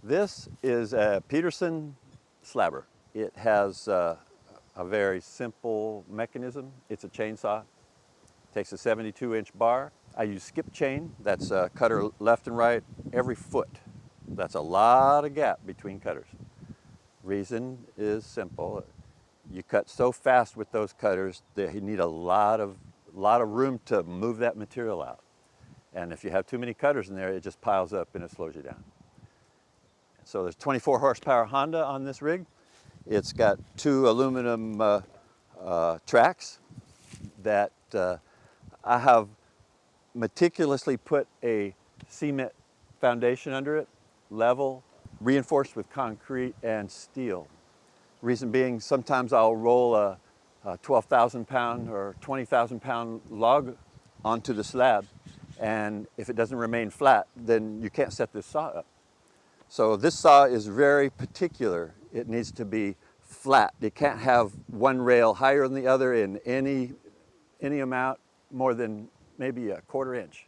This is a Peterson slabber. It has a very simple mechanism. It's a chainsaw. Takes a 72-inch bar. I use skip chain. That's a cutter left and right every foot. That's a lot of gap between cutters. Reason is simple. You cut so fast with those cutters that you need a lot of room to move that material out. And if you have too many cutters in there, it just piles up and it slows you down. So there's 24 horsepower Honda on this rig. It's got two aluminum tracks that I have meticulously put a cement foundation under it, level, reinforced with concrete and steel. Reason being, sometimes I'll roll a 12,000 pound or 20,000 pound log onto the slab, and if it doesn't remain flat, then you can't set this saw up. So this saw is very particular. It needs to be flat. It can't have one rail higher than the other in any amount more than maybe a 1/4 inch.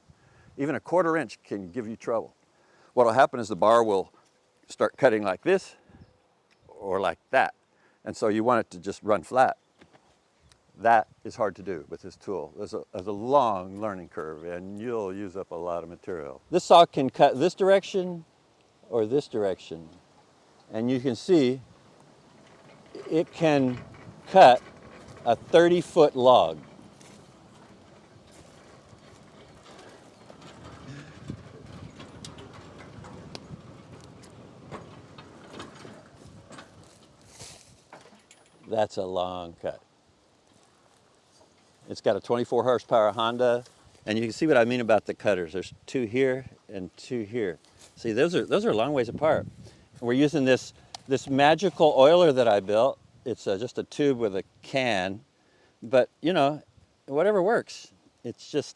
Even a 1/4 inch can give you trouble. What will happen is the bar will start cutting like this or like that. And so you want it to just run flat. That is hard to do with this tool. There's a long learning curve and you'll use up a lot of material. This saw can cut this direction or this direction. And you can see it can cut a 30-foot log. That's a long cut. It's got a 24 horsepower Honda, and you can see what I mean about the cutters. There's two here and two here. See, those are a long ways apart. We're using this magical oiler that I built. It's just a tube with a can, but you know, whatever works. It's just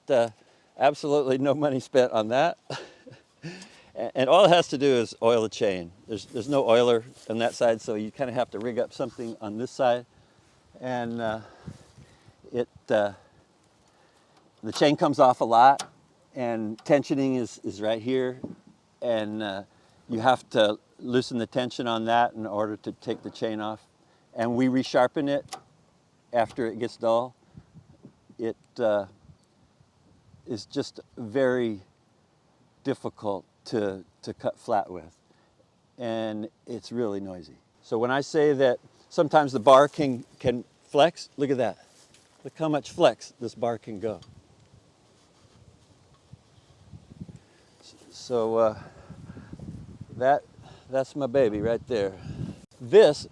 absolutely no money spent on that. And all it has to do is oil the chain. There's no oiler on that side, so you kind of have to rig up something on this side. And the chain comes off a lot, and tensioning is right here. And you have to loosen the tension on that in order to take the chain off. And we resharpen it after it gets dull. It is just very difficult to cut flat with, and it's really noisy. So when I say that sometimes the bar can flex, look at that. Look how much flex this bar can go. So that's my baby right there. This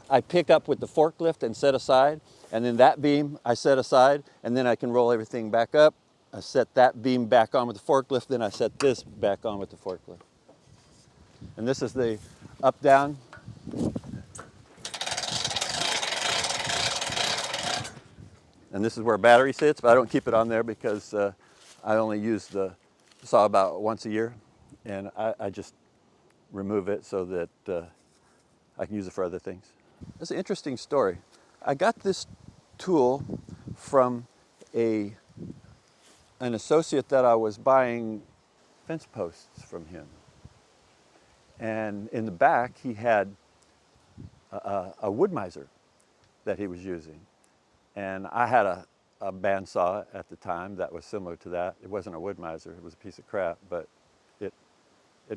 I pick up with the forklift and set aside, and then that beam I set aside, and then I can roll everything back up. I set that beam back on with the forklift, then I set this back on with the forklift. And this is the up-down. And this is where battery sits, but I don't keep it on there because I only use the saw about once a year. And I just remove it so that I can use it for other things. It's an interesting story. I got this tool from an associate that I was buying fence posts from him. And in the back, he had a wood miser that he was using. And I had a bandsaw at the time that was similar to that. It wasn't a wood miser, it was a piece of crap, but it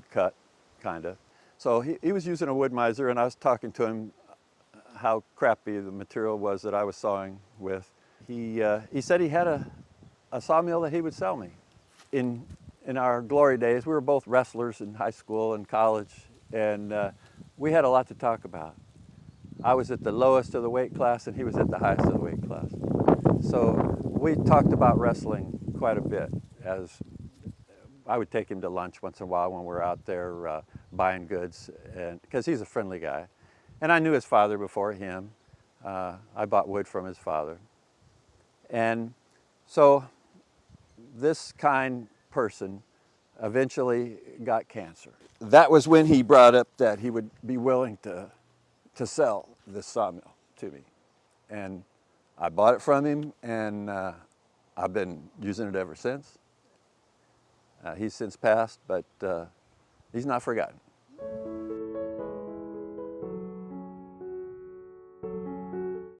cut, kind of. So he was using a wood miser, and I was talking to him how crappy the material was that I was sawing with. He said he had a sawmill that he would sell me. In our glory days, we were both wrestlers in high school and college, and we had a lot to talk about. I was at the lowest of the weight class, and he was at the highest of the weight class. So we talked about wrestling quite a bit, as I would take him to lunch once in a while when we were out there buying goods, and because he's a friendly guy. And I knew his father before him. I bought wood from his father. And so this kind person eventually got cancer. That was when he brought up that he would be willing to sell this sawmill to me. And I bought it from him, and I've been using it ever since. He's since passed, but he's not forgotten.